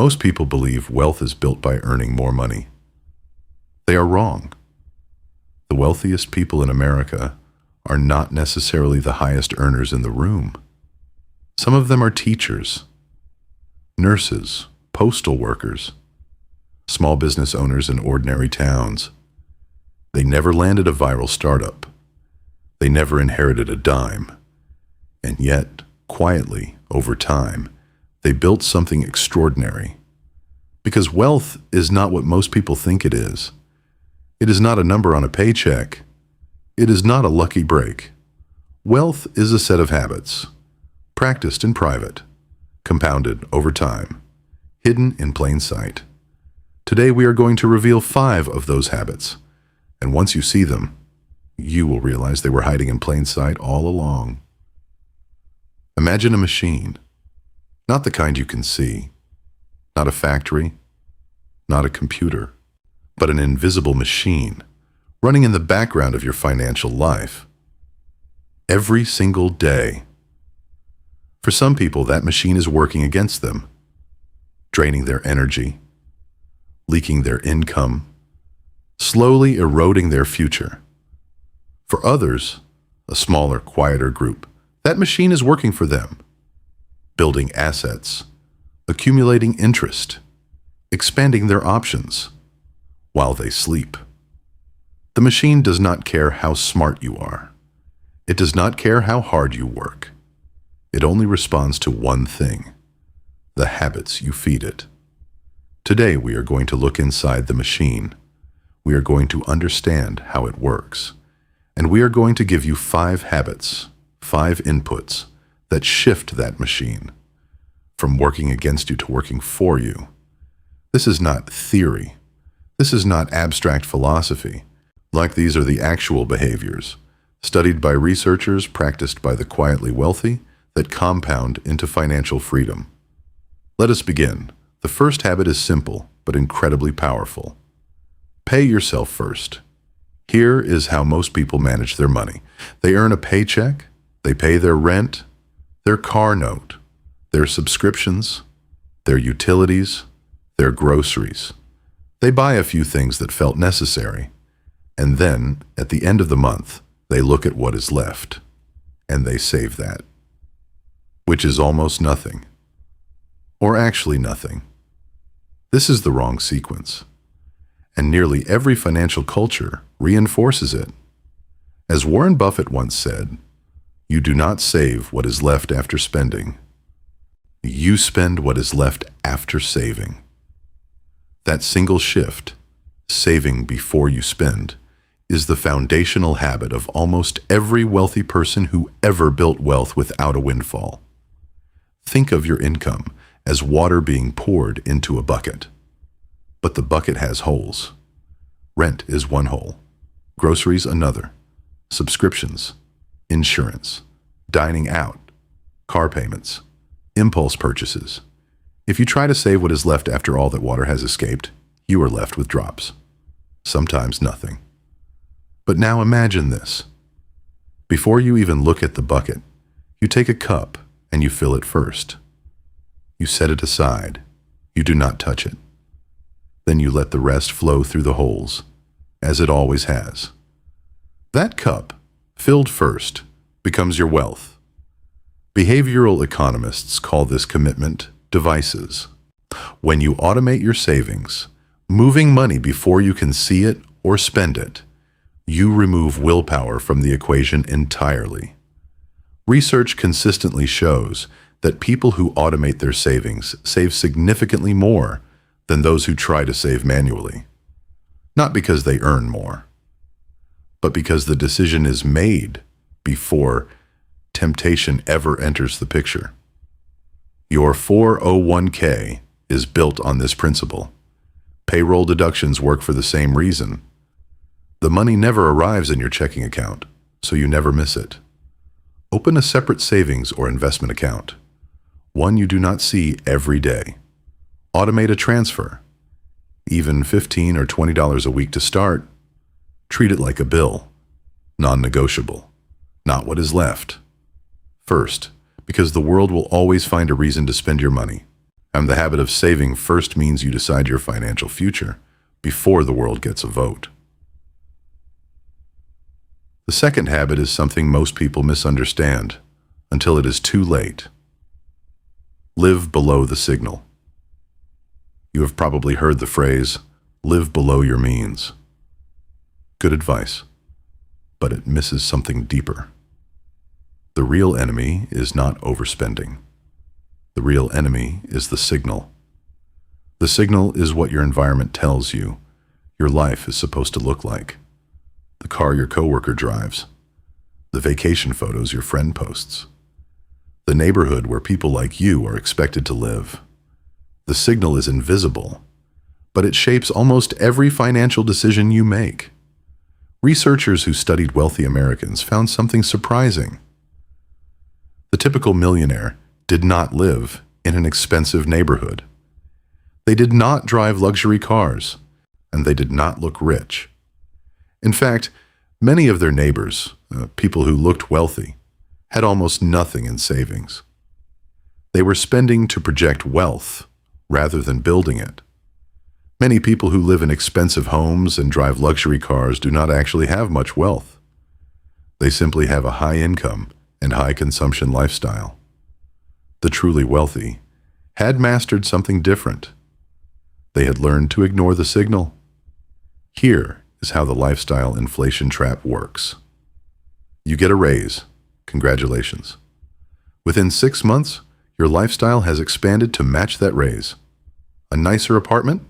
Most people believe wealth is built by earning more money. They are wrong. The wealthiest people in America are not necessarily the highest earners in the room. Some of them are teachers, nurses, postal workers, small business owners in ordinary towns. They never landed a viral startup. They never inherited a dime. And yet, quietly, over time, they built something extraordinary. Because wealth is not what most people think it is. It is not a number on a paycheck. It is not a lucky break. Wealth is a set of habits, practiced in private, compounded over time, hidden in plain sight. Today we are going to reveal 5 of those habits, and once you see them, you will realize they were hiding in plain sight all along. Imagine a machine, not the kind you can see, not a factory, not a computer, but an invisible machine running in the background of your financial life. Every single day. For some people, that machine is working against them, draining their energy, leaking their income, slowly eroding their future. For others, a smaller, quieter group, that machine is working for them, building assets, accumulating interest, expanding their options while they sleep. The machine does not care how smart you are. It does not care how hard you work. It only responds to one thing: the habits you feed it. Today we are going to look inside the machine. We are going to understand how it works. And we are going to give you 5 habits, 5 inputs that shift that machine from working against you to working for you. This is not theory. This is not abstract philosophy. Like these are the actual behaviors, studied by researchers, practiced by the quietly wealthy, that compound into financial freedom. Let us begin. The first habit is simple, but incredibly powerful. Pay yourself first. Here is how most people manage their money. They earn a paycheck, they pay their rent, their car note, their subscriptions, their utilities, their groceries. They buy a few things that felt necessary, and then, at the end of the month, they look at what is left, and they save that, which is almost nothing, or actually nothing. This is the wrong sequence, and nearly every financial culture reinforces it. As Warren Buffett once said, "You do not save what is left after spending. You spend what is left after saving." That single shift, saving before you spend, is the foundational habit of almost every wealthy person who ever built wealth without a windfall. Think of your income as water being poured into a bucket. But the bucket has holes. Rent is one hole, groceries another, subscriptions, insurance, dining out, car payments, impulse purchases. If you try to save what is left after all that water has escaped, you are left with drops, sometimes nothing. But now imagine this. Before you even look at the bucket, you take a cup and you fill it first. You set it aside. You do not touch it. Then you let the rest flow through the holes, as it always has. That cup, filled first, becomes your wealth. Behavioral economists call this commitment devices. When you automate your savings, moving money before you can see it or spend it, you remove willpower from the equation entirely. Research consistently shows that people who automate their savings save significantly more than those who try to save manually. Not because they earn more, but because the decision is made before temptation ever enters the picture. Your 401k is built on this principle. Payroll deductions work for the same reason. The money never arrives in your checking account, so you never miss it. Open a separate savings or investment account, one you do not see every day. Automate a transfer, even $15 or $20 a week to start. Treat it like a bill, non-negotiable, not what is left. First, because the world will always find a reason to spend your money. And the habit of saving first means you decide your financial future before the world gets a vote. The second habit is something most people misunderstand until it is too late. Live below the signal. You have probably heard the phrase, live below your means. Good advice, but it misses something deeper. The real enemy is not overspending. The real enemy is the signal. The signal is what your environment tells you your life is supposed to look like. The car your coworker drives. The vacation photos your friend posts. The neighborhood where people like you are expected to live. The signal is invisible, but it shapes almost every financial decision you make. Researchers who studied wealthy Americans found something surprising. The typical millionaire did not live in an expensive neighborhood. They did not drive luxury cars, and they did not look rich. In fact, many of their neighbors, people who looked wealthy, had almost nothing in savings. They were spending to project wealth rather than building it. Many people who live in expensive homes and drive luxury cars do not actually have much wealth. They simply have a high income and high consumption lifestyle. The truly wealthy had mastered something different. They had learned to ignore the signal. Here is how the lifestyle inflation trap works. You get a raise. Congratulations. Within 6 months, your lifestyle has expanded to match that raise. A nicer apartment,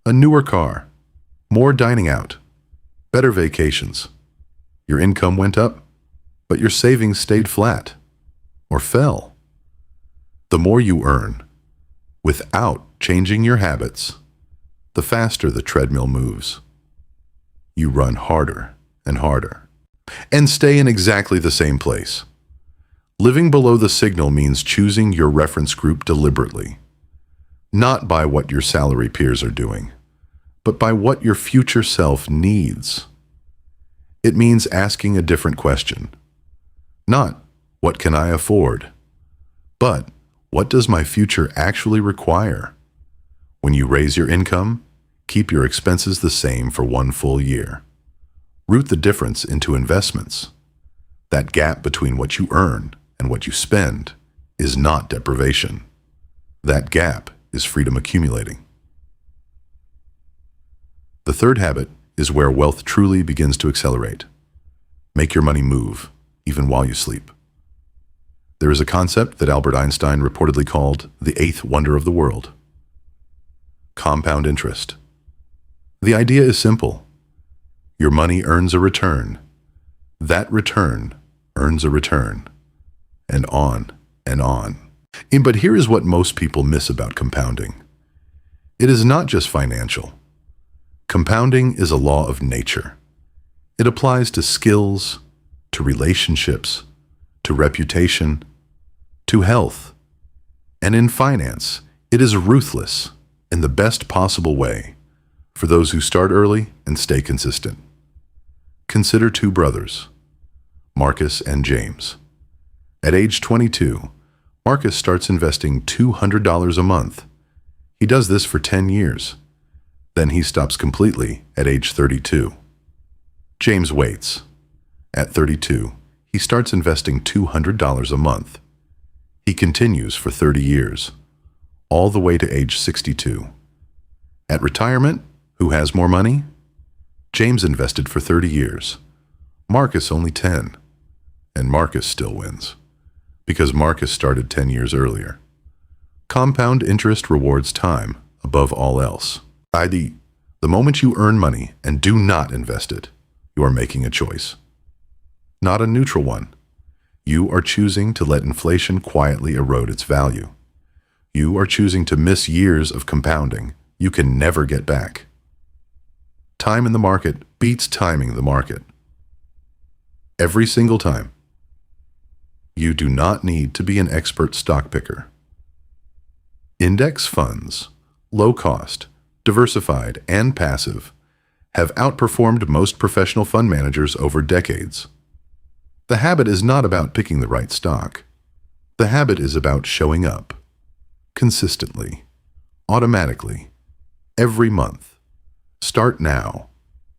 a newer car, more dining out, better vacations. Your income went up, but your savings stayed flat or fell. The more you earn, without changing your habits, the faster the treadmill moves. You run harder and harder, and stay in exactly the same place. Living below the signal means choosing your reference group deliberately, not by what your salary peers are doing, but by what your future self needs. It means asking a different question. Not, what can I afford? But, what does my future actually require? When you raise your income, keep your expenses the same for 1 full year. Root the difference into investments. That gap between what you earn and what you spend is not deprivation. That gap is freedom accumulating. The third habit is where wealth truly begins to accelerate. Make your money move, even while you sleep. There is a concept that Albert Einstein reportedly called the 8th wonder of the world: compound interest. The idea is simple. Your money earns a return. That return earns a return. And on and on. But here is what most people miss about compounding. It is not just financial. Compounding is a law of nature. It applies to skills, to relationships, to reputation, to health. And in finance, it is ruthless in the best possible way for those who start early and stay consistent. Consider 2 brothers, Marcus and James. At age 22, Marcus starts investing $200 a month. He does this for 10 years. Then he stops completely at age 32. James waits. At 32, he starts investing $200 a month. He continues for 30 years, all the way to age 62. At retirement, who has more money? James invested for 30 years. Marcus only 10. And Marcus still wins, because Marcus started 10 years earlier. Compound interest rewards time above all else. i.e., the moment you earn money and do not invest it, you are making a choice. Not a neutral one. You are choosing to let inflation quietly erode its value. You are choosing to miss years of compounding you can never get back. Time in the market beats timing the market. Every single time. You do not need to be an expert stock picker. Index funds, low cost, diversified, and passive, have outperformed most professional fund managers over decades. The habit is not about picking the right stock. The habit is about showing up consistently. automatically, every month. Start now.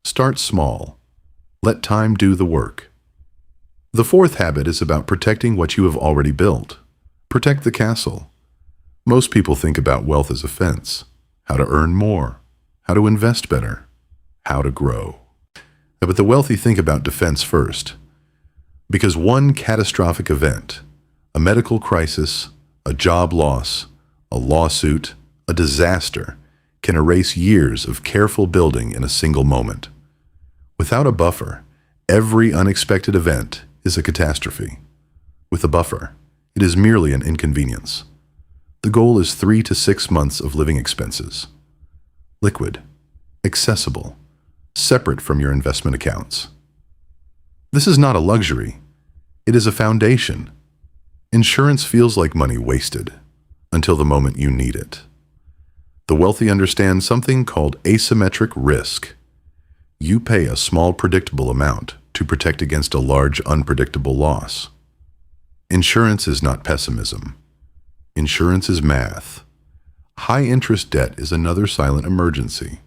Start small. Let time do the work. The fourth habit is about protecting what you have already built. Protect the castle. Most people think about wealth as a fence, how to earn more, how to invest better, how to grow. But the wealthy think about defense first, because one catastrophic event, a medical crisis, a job loss, a lawsuit, a disaster, can erase years of careful building in a single moment. Without a buffer, every unexpected event is a catastrophe. With a buffer, it is merely an inconvenience. The goal is 3 to 6 months of living expenses. Liquid, accessible, separate from your investment accounts. This is not a luxury. It is a foundation. Insurance feels like money wasted until the moment you need it. The wealthy understand something called asymmetric risk. You pay a small predictable amount to protect against a large unpredictable loss. Insurance is not pessimism. Insurance is math. High-interest debt is another silent emergency.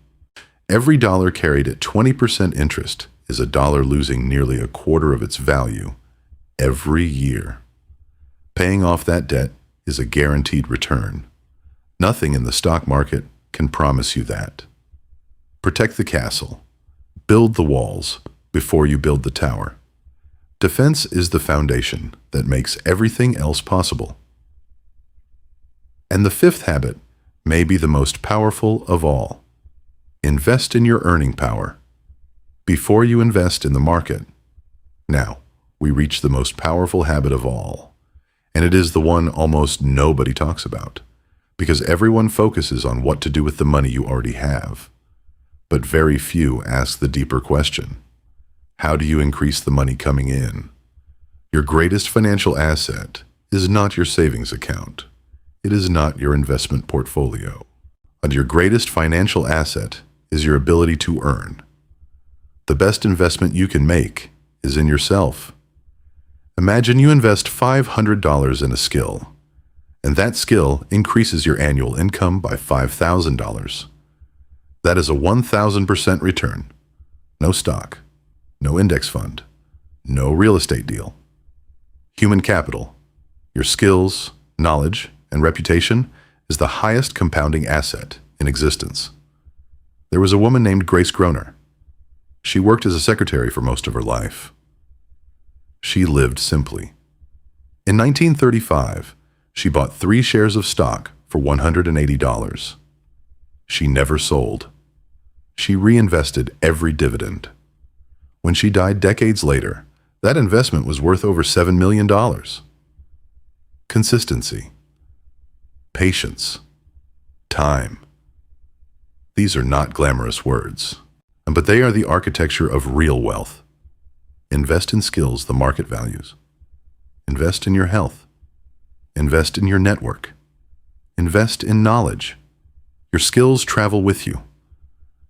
Every dollar carried at 20% interest is a dollar losing nearly a quarter of its value every year. Paying off that debt is a guaranteed return. Nothing in the stock market can promise you that. Protect the castle. Build the walls before you build the tower. Defense is the foundation that makes everything else possible. And the fifth habit may be the most powerful of all. Invest in your earning power before you invest in the market. Now, we reach the most powerful habit of all, and it is the one almost nobody talks about, because everyone focuses on what to do with the money you already have. But very few ask the deeper question: how do you increase the money coming in? Your greatest financial asset is not your savings account. It is not your investment portfolio. And your greatest financial asset is your ability to earn. The best investment you can make is in yourself. Imagine you invest $500 in a skill, and that skill increases your annual income by $5,000. That is a 1,000% return. No stock, no index fund, no real estate deal. Human capital, your skills, knowledge, and reputation is the highest compounding asset in existence. There was a woman named Grace Groner. She worked as a secretary for most of her life. She lived simply. In 1935, she bought 3 shares of stock for $180. She never sold. She reinvested every dividend. When she died decades later, that investment was worth over $7 million. Consistency, patience, time. These are not glamorous words, but they are the architecture of real wealth. Invest in skills the market values. Invest in your health. Invest in your network. Invest in knowledge. Your skills travel with you.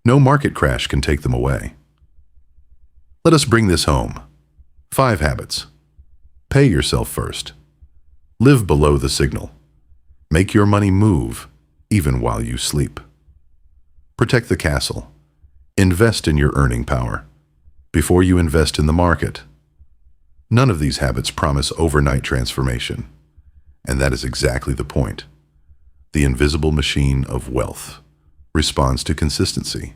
No market crash can take them away. Let us bring this home. 5 habits. Pay yourself first. Live below the signal. Make your money move, even while you sleep. Protect the castle. Invest in your earning power before you invest in the market. None of these habits promise overnight transformation, and that is exactly the point. The invisible machine of wealth responds to consistency,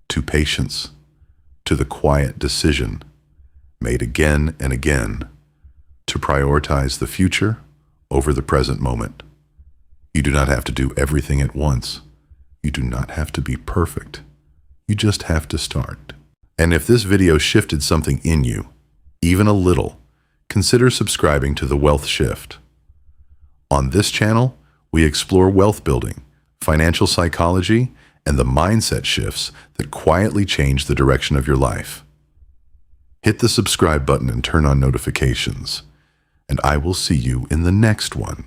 to patience, to the quiet decision made again and again to prioritize the future over the present moment. You do not have to do everything at once. You do not have to be perfect. You just have to start. And if this video shifted something in you, even a little, consider subscribing to The Wealth Shift. On this channel, we explore wealth building, financial psychology, and the mindset shifts that quietly change the direction of your life. Hit the subscribe button and turn on notifications, and I will see you in the next one.